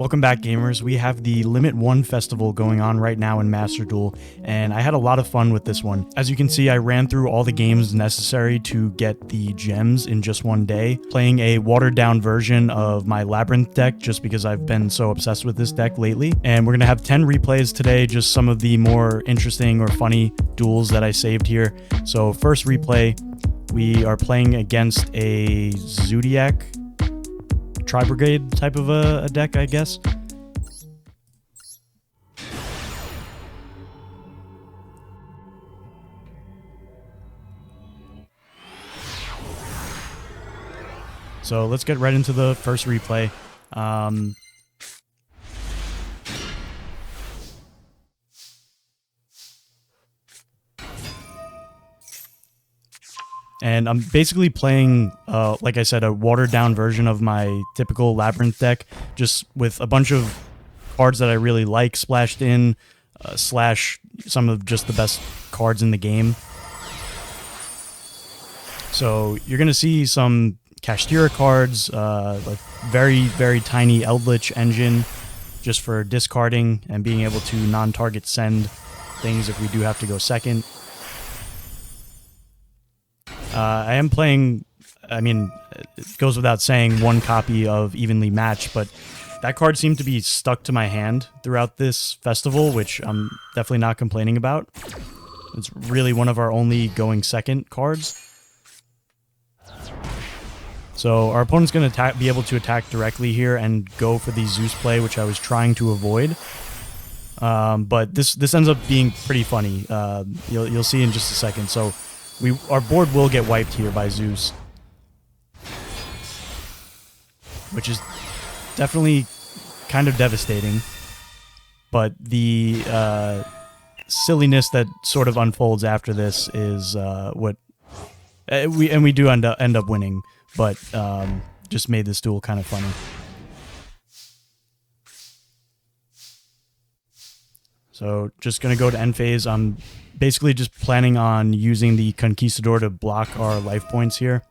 Welcome back, gamers. We have the Limit 1 festival going on right now in Master Duel, and I had a lot of fun with this one. As you can see, I ran through all the games necessary to get the gems in just one day, playing a watered-down version of my Labrynth deck just because I've been so obsessed with this deck lately. And we're going to have 10 replays today, just some of the more interesting or funny duels that I saved here. So first replay, we are playing against a Zodiac Tri-Brigade type of a deck, I guess. So let's get right into the first replay. And I'm basically playing, like I said, a watered-down version of my typical Labrynth deck, just with a bunch of cards that I really like splashed in, slash some of just the best cards in the game. So you're going to see some Kashtira cards, like very, very tiny Eldritch Engine, just for discarding and being able to non-target send things if we do have to go second. I am playing, I mean, it goes without saying, one copy of Evenly Matched, but that card seemed to be stuck to my hand throughout this festival, which I'm definitely not complaining about. It's really one of our only going second cards. So our opponent's going to be able to attack directly here and go for the Zeus play, which I was trying to avoid. But this ends up being pretty funny. You'll see in just a second. So our board will get wiped here by Zeus, which is definitely kind of devastating. But the silliness that sort of unfolds after this is what we do end up winning, but just made this duel kind of funny. So just going to go to end phase. I'm basically just planning on using the Conquistador to block our life points here.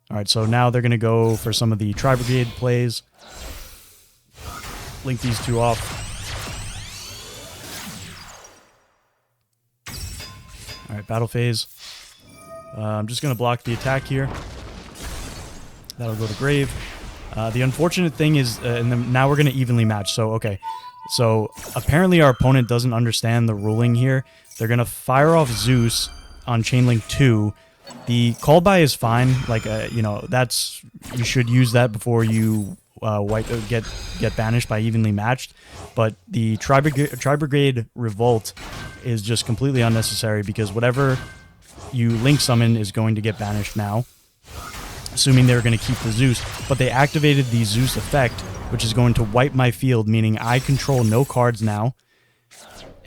Alright, so now they're going to go for some of the Tri-Brigade plays. Link these two off. Alright, battle phase. I'm just going to block the attack here. That'll go to grave. The unfortunate thing is, and then now we're going to evenly match. So, okay. So, apparently our opponent doesn't understand the ruling here. They're going to fire off Zeus on Chainlink 2. The call by is fine. Like, you know, you should use that before you get banished by evenly matched. But the Tri-Brigade Revolt is just completely unnecessary because whatever you link summon is going to get banished now, assuming they're going to keep the Zeus. But they activated the Zeus effect, which is going to wipe my field, meaning I control no cards now,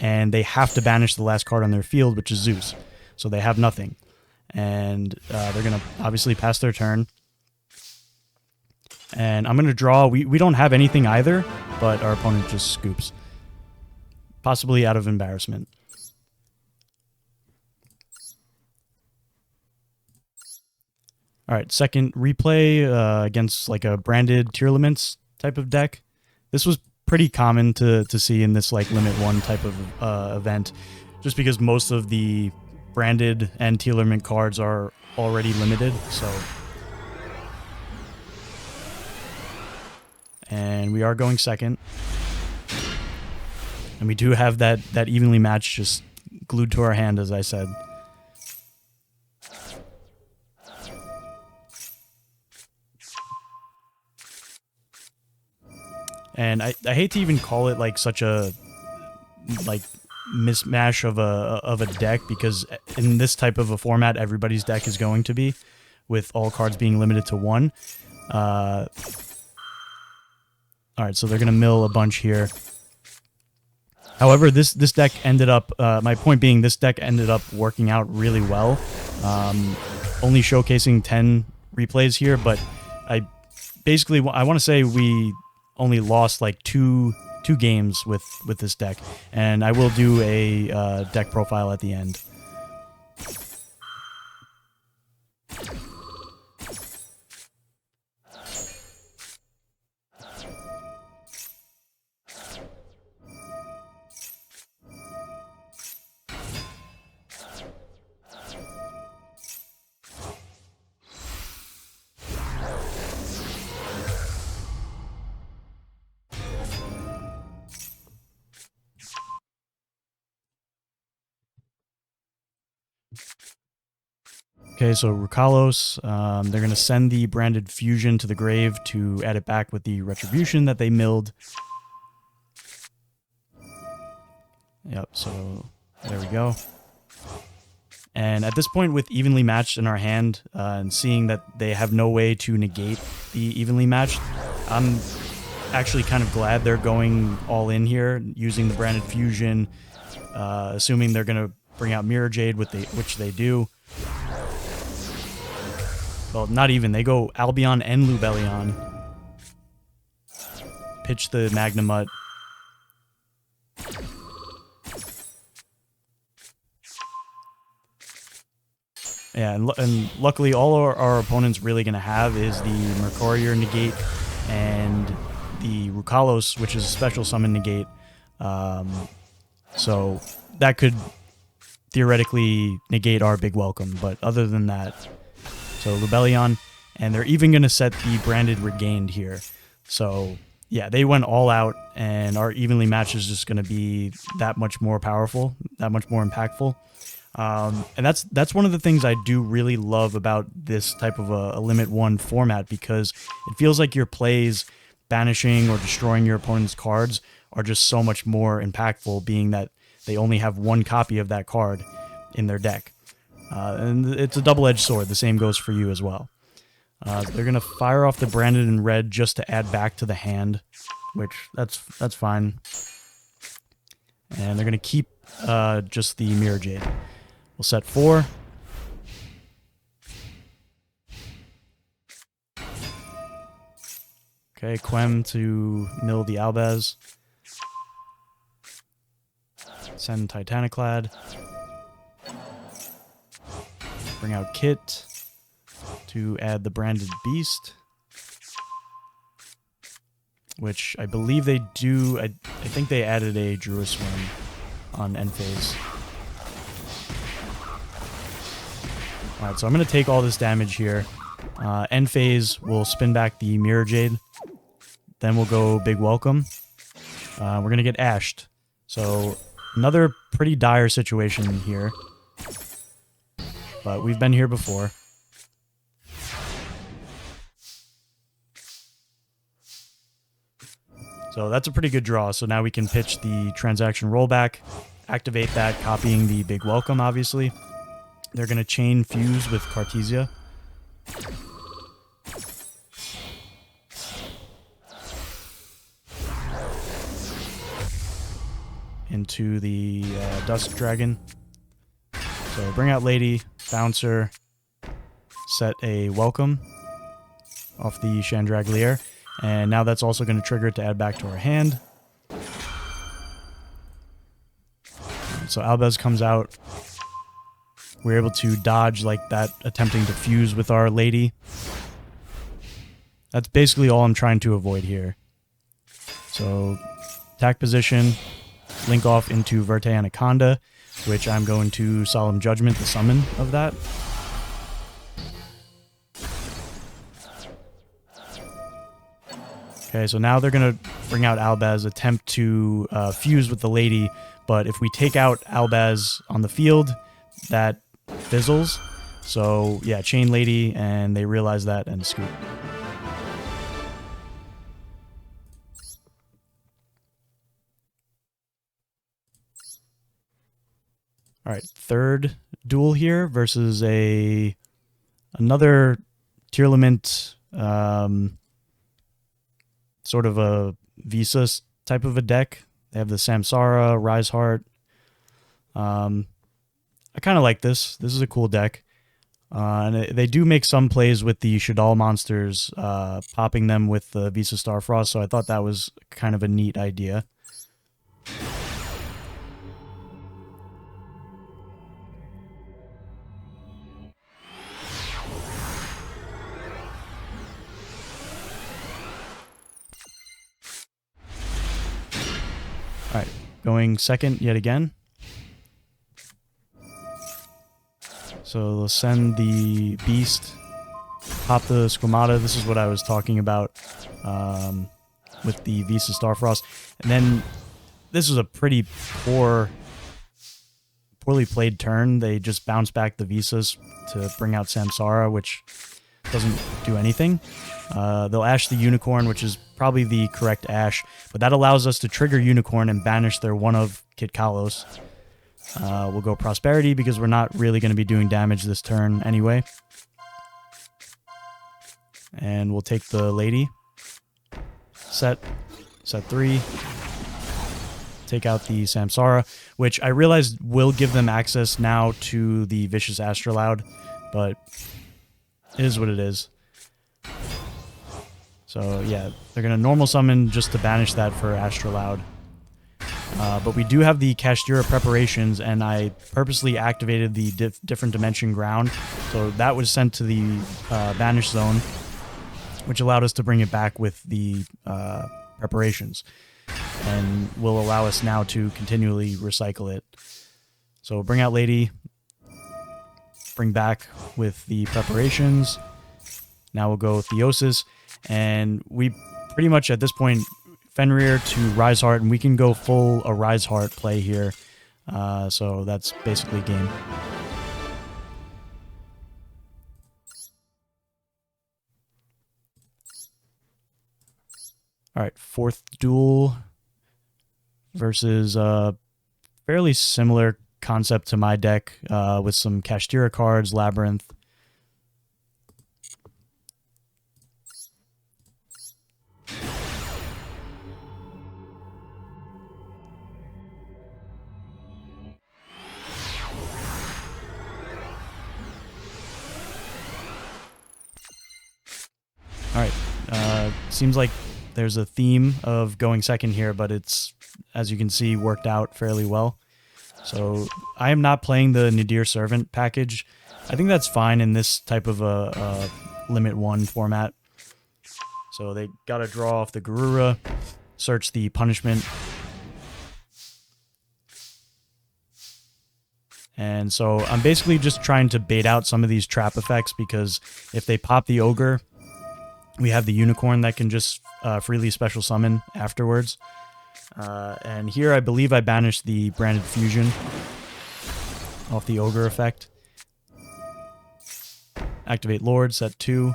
and they have to banish the last card on their field, which is Zeus. So they have nothing. And they're going to obviously pass their turn. And I'm going to draw. We don't have anything either, but our opponent just scoops. Possibly out of embarrassment. Alright, second replay against like a branded Tier Limits type of deck. This was pretty common to see in this like Limit 1 type of event, just because most of the branded and Tier Limit cards are already limited, so. And we are going second. And we do have that evenly matched just glued to our hand, as I said. And I hate to even call it like such a like mismatch of a deck, because in this type of a format, everybody's deck is going to be, with all cards being limited to one. Alright, so they're gonna mill a bunch here. However, this deck ended up, my point being, this deck ended up working out really well. Only showcasing 10 replays here, but I want to say we only lost like two games with this deck, and I will do a deck profile at the end. Okay, so Rukalos, they're going to send the branded fusion to the grave to add it back with the retribution that they milled. Yep, so there we go. And at this point, with evenly matched in our hand, and seeing that they have no way to negate the evenly matched, I'm actually kind of glad they're going all in here, using the branded fusion, assuming they're going to bring out Mirror Jade, which they do. Well, not even. They go Albion and Lubellion. Pitch the Magnamut. Yeah, and luckily all our opponent's really going to have is the Mercurier negate and the Rukalos, which is a special summon negate. So that could theoretically negate our big welcome, but other than that... So Lubellion, and they're even going to set the branded regained here. So yeah, they went all out, and our evenly match is just going to be that much more powerful, that much more impactful. And that's one of the things I do really love about this type of a Limit 1 format, because it feels like your plays banishing or destroying your opponent's cards are just so much more impactful, being that they only have one copy of that card in their deck. And it's a double-edged sword. The same goes for you as well. They're going to fire off the branded in red just to add back to the hand, which that's fine. And they're going to keep just the Mirror Jade. We'll set 4. Okay, Quem to mill the Albaz. Send Titaniclad. Bring out Kit to add the branded beast, which I believe they do. I think they added a Druiswim on end phase. Alright, so I'm going to take all this damage here. End phase, we'll spin back the Mirror Jade. Then we'll go Big Welcome. We're going to get ashed. So another pretty dire situation here. But we've been here before. So that's a pretty good draw. So now we can pitch the transaction rollback, activate that, copying the Big Welcome, obviously. They're going to chain fuse with Cartesia. Into the Dusk Dragon. So bring out Lady, Bouncer, set a Welcome off the Chandraglier, and now that's also going to trigger it to add back to our hand. So Albaz comes out. We're able to dodge like that, attempting to fuse with our Lady. That's basically all I'm trying to avoid here. So attack position, link off into Verte Anaconda, which I'm going to Solemn Judgment the summon of that. Okay, so now they're going to bring out Albaz, attempt to fuse with the Lady, but if we take out Albaz on the field, that fizzles. So yeah, chain Lady, and they realize that and scoop. All right, third duel here versus another Tearlament, sort of a Visa type of a deck. They have the Samsara, Rise Heart. I kind of like this. This is a cool deck. And they do make some plays with the Shadal monsters, popping them with the Visa Starfrost, so I thought that was kind of a neat idea. Alright, going second yet again. So they'll send the Beast, pop the Squamata. This is what I was talking about with the Visa Starfrost. And then this is a pretty poor poorly played turn. They just bounce back the Visas to bring out Samsara, which doesn't do anything. They'll Ash the Unicorn, which is probably the correct Ash, but that allows us to trigger Unicorn and banish their one of Kit Kalos. We'll go Prosperity because we're not really going to be doing damage this turn anyway. And we'll take the Lady. Set 3. Take out the Samsara, which I realized will give them access now to the Vicious Astrolaud, but it is what it is. So yeah, they're going to normal summon just to banish that for Astrolaud. But we do have the Kashtira preparations, and I purposely activated the different dimension ground, so that was sent to the banish zone, which allowed us to bring it back with the preparations, and will allow us now to continually recycle it. So bring out Lady, bring back with the preparations. Now we'll go Theosis, and we pretty much at this point Fenrir to Rise Heart, and we can go full a Rise Heart play here. So that's basically game. Alright, 4th duel versus a fairly similar concept to my deck with some Kashtira cards, Labrynth. Alright, seems like there's a theme of going second here, but it's, as you can see, worked out fairly well. So I am not playing the Nadir Servant package. I think that's fine in this type of a Limit 1 format. So they gotta draw off the Garura, search the Punishment. And so I'm basically just trying to bait out some of these trap effects, because if they pop the Ogre, we have the Unicorn that can just freely special summon afterwards. And here I believe I banished the Branded Fusion off the Ogre effect. Activate Lord, set 2.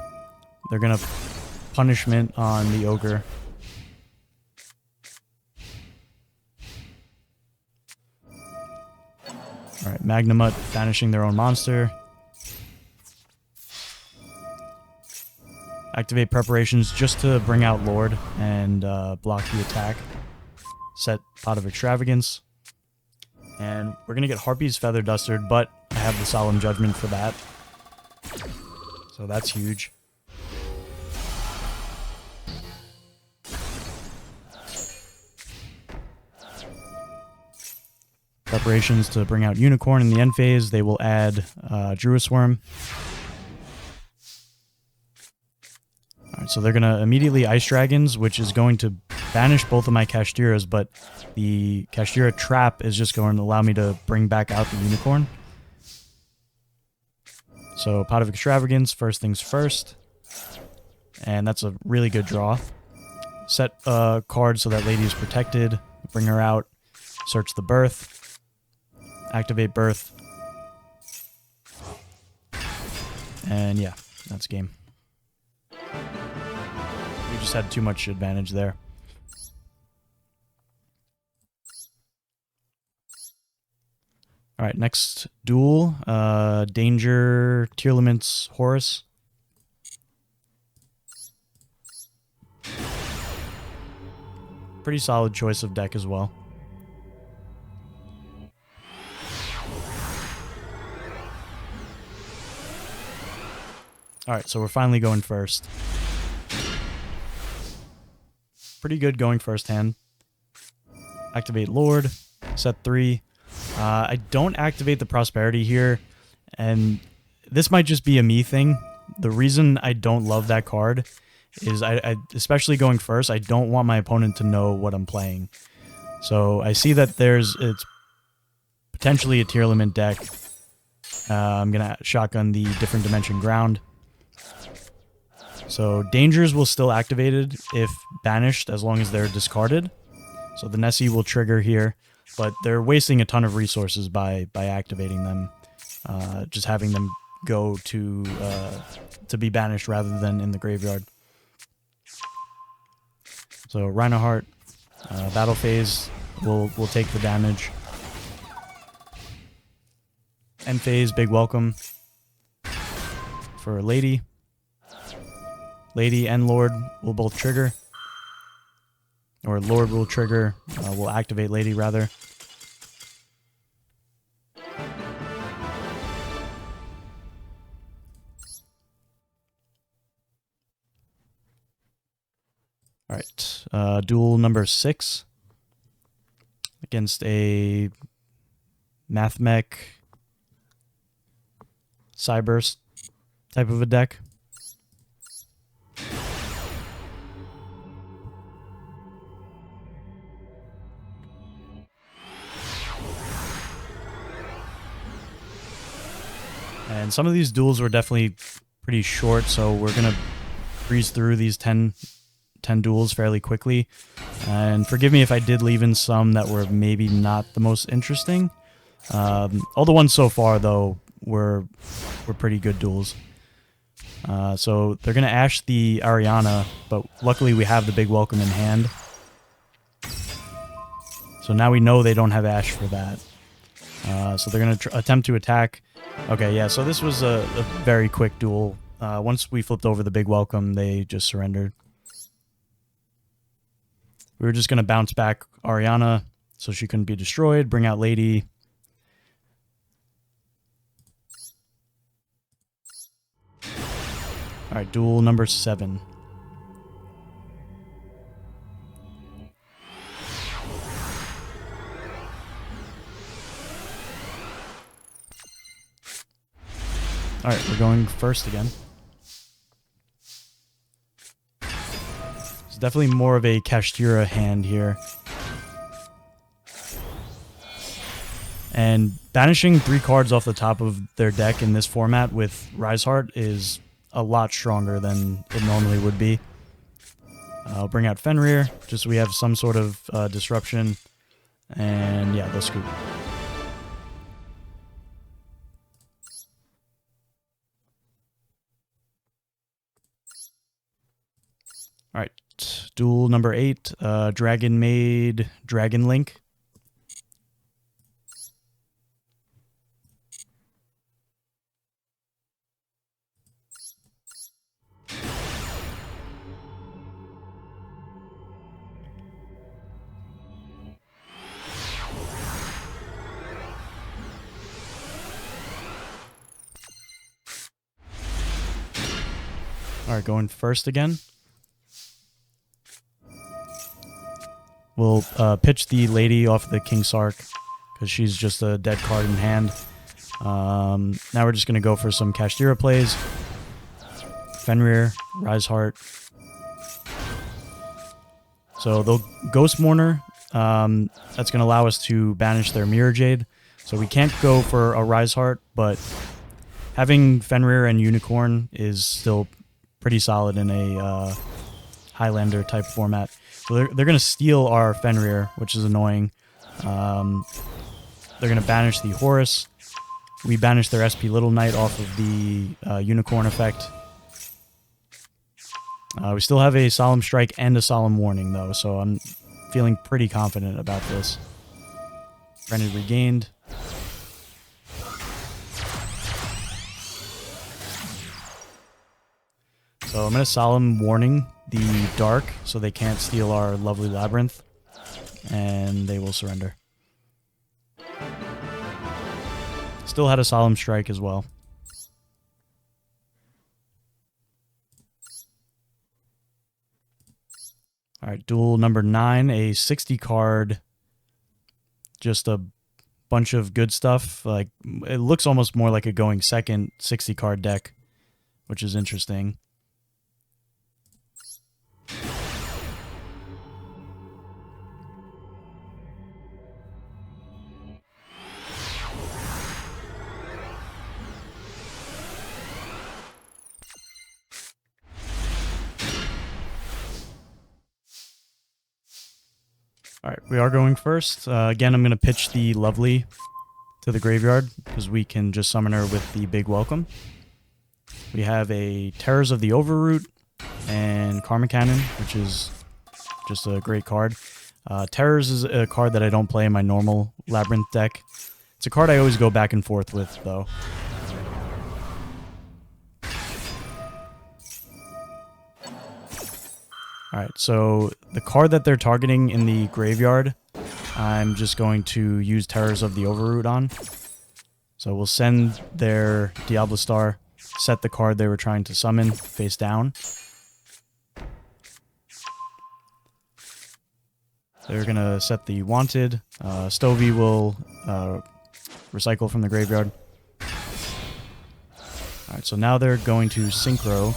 They're going to Punishment on the Ogre. Alright, Magnamut banishing their own monster. Activate Preparations just to bring out Lord and block the attack. Set Pot of Extravagance. And we're going to get Harpy's Feather Dustered, but I have the Solemn Judgment for that. So that's huge. Preparations to bring out Unicorn in the end phase. They will add Druisworm. Alright, so they're going to immediately Ice Dragons, which is going to banish both of my Kashtiras, but the Kashtira trap is just going to allow me to bring back out the Unicorn. So Pot of Extravagance, first things first. And that's a really good draw. Set a card so that Lady is protected. Bring her out. Search the Birth. Activate Birth. And yeah, that's game. We just had too much advantage there. Alright, next duel. Danger, Tearlaments, Horus. Pretty solid choice of deck as well. Alright, so we're finally going first. Pretty good going first hand. Activate Lord. Set 3. I don't activate the Prosperity here, and this might just be a me thing. The reason I don't love that card is, I especially going first, I don't want my opponent to know what I'm playing. So I see that it's potentially a Tearlament deck. I'm going to shotgun the Different Dimension Ground. So Dangers will still activated if banished, as long as they're discarded. So the Nessie will trigger here. but they're wasting a ton of resources by activating them, just having them go to be banished rather than in the graveyard. So Reinhardt, battle phase will take the damage. End phase, big welcome for Lady. Lady and Lord will both trigger. Or Lord will trigger. We'll activate Lady, rather. Alright. Duel number 6. Against a Mathmech Cyburst type of a deck. And some of these duels were definitely pretty short, so we're going to breeze through these 10 duels fairly quickly. And forgive me if I did leave in some that were maybe not the most interesting. All the ones so far, though, were pretty good duels. So they're going to Ash the Ariana, but luckily we have the big welcome in hand. So now we know they don't have Ash for that. So they're going to attempt to attack. Okay, yeah, so this was a very quick duel. Once we flipped over the big welcome, they just surrendered. We were just going to bounce back Ariana so she couldn't be destroyed, bring out Lady. Alright, duel number 7. Alright, we're going first again. It's definitely more of a Kashtira hand here. And banishing 3 cards off the top of their deck in this format with Riseheart is a lot stronger than it normally would be. I'll bring out Fenrir, just so we have some sort of disruption. And yeah, they'll scoop. Alright, duel number 8, Dragon Maid, Dragon Link. Alright, going first again. We'll pitch the Lady off the King Sark, because she's just a dead card in hand. Now we're just going to go for some Kashtira plays. Fenrir, Riseheart. So they'll Ghost Mourner. That's going to allow us to banish their Mirror Jade. So we can't go for a Riseheart, but having Fenrir and Unicorn is still pretty solid in a Highlander type format. So they're going to steal our Fenrir, which is annoying. They're going to banish the Horus. We banish their SP Little Knight off of the Unicorn effect. We still have a Solemn Strike and a Solemn Warning, though, so I'm feeling pretty confident about this. Granted regained. So I'm going to Solemn Warning the Dark so they can't steal our lovely Labrynth, and they will surrender. Still had a Solemn Strike as well. Alright, duel number 9, a 60 card, just a bunch of good stuff. Like, it looks almost more like a going second 60 card deck, which is interesting. Alright, we are going first. Again, I'm going to pitch the Lovely to the graveyard, because we can just summon her with the big welcome. We have a Terrors of the Overroot and Karma Cannon, which is just a great card. Terrors is a card that I don't play in my normal Labrynth deck. It's a card I always go back and forth with, though. Alright, so the card that they're targeting in the graveyard, I'm just going to use Terrors of the Overroot on. So we'll send their Diablo Star, set the card they were trying to summon face down. They're going to set the Wanted. Stovey will recycle from the graveyard. Alright, so now they're going to Synchro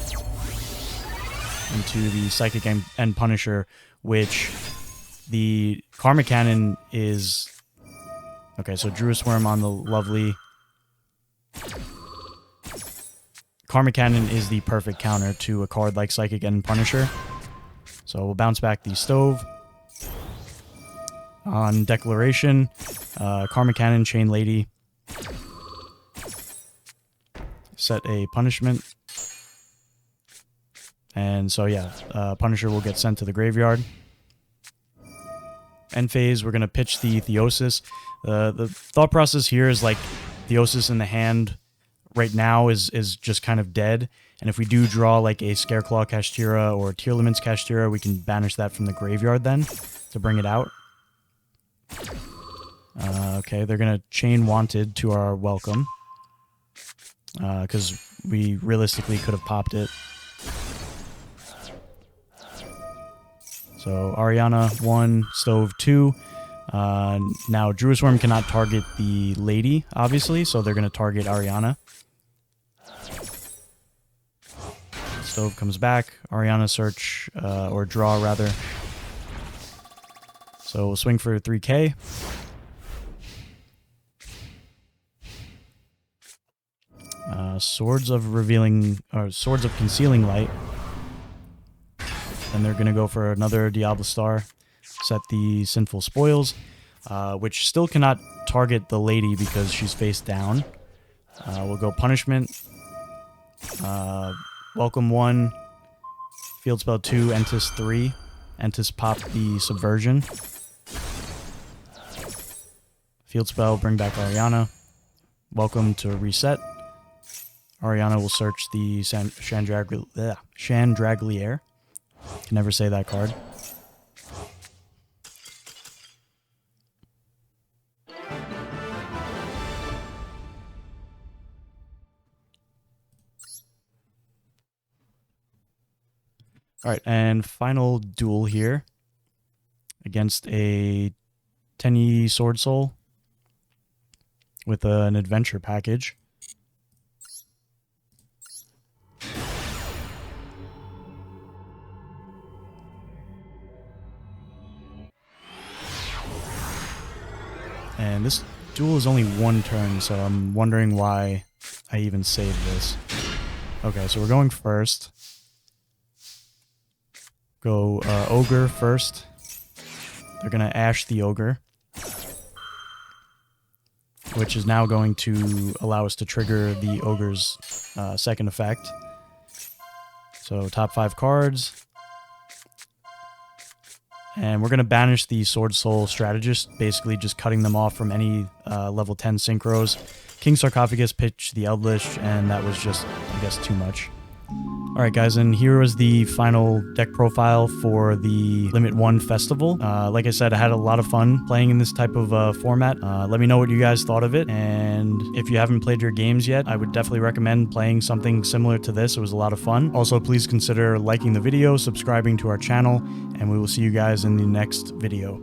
into the Psychic and Punisher, which the Karma Cannon is... Okay, so Druid Worm on the Lovely. Karma Cannon is the perfect counter to a card like Psychic and Punisher. So we'll bounce back the Stove. On Declaration, Karma Cannon, Chain Lady. Set a punishment. And so yeah, Punisher will get sent to the graveyard. End phase, we're going to pitch the Theosis. The thought process here is like Theosis in the hand right now is just kind of dead. And if we do draw like a Scareclaw Kashtira or Tearlament's Kashtira, we can banish that from the graveyard then to bring it out. Okay, they're going to chain Wanted to our welcome. Because we realistically could have popped it. So Ariana 1, Stove 2. Now Druid Worm cannot target the lady, obviously, so they're going to target Ariana. Stove comes back. Ariana search, or draw rather. So we'll swing for 3k. Swords of Concealing Light. Then they're going to go for another Diablo Star. Set the Sinful Spoils, which still cannot target the lady because she's face down. We'll go Punishment. Welcome 1. Field Spell 2. Entis 3. Entis pop the Subversion. Field Spell, bring back Ariana. Welcome to reset. Ariana will search the Chandraglier. Can never say that card. Alright, and final duel here against a Tenyi Sword Soul with an adventure package. And this duel is only one turn, so I'm wondering why I even saved this. Okay, so we're going first. Go Ogre first. They're going to Ash the Ogre, which is now going to allow us to trigger the Ogre's second effect. So top 5 cards. And we're going to banish the Sword Soul Strategist, basically just cutting them off from any level 10 synchros. King Sarcophagus pitched the Eldritch, and that was just, I guess, too much. Alright guys, and here was the final deck profile for the Limit 1 Festival. Like I said, I had a lot of fun playing in this type of format. Let me know what you guys thought of it, and if you haven't played your games yet, I would definitely recommend playing something similar to this. It was a lot of fun. Also, please consider liking the video, subscribing to our channel, and we will see you guys in the next video.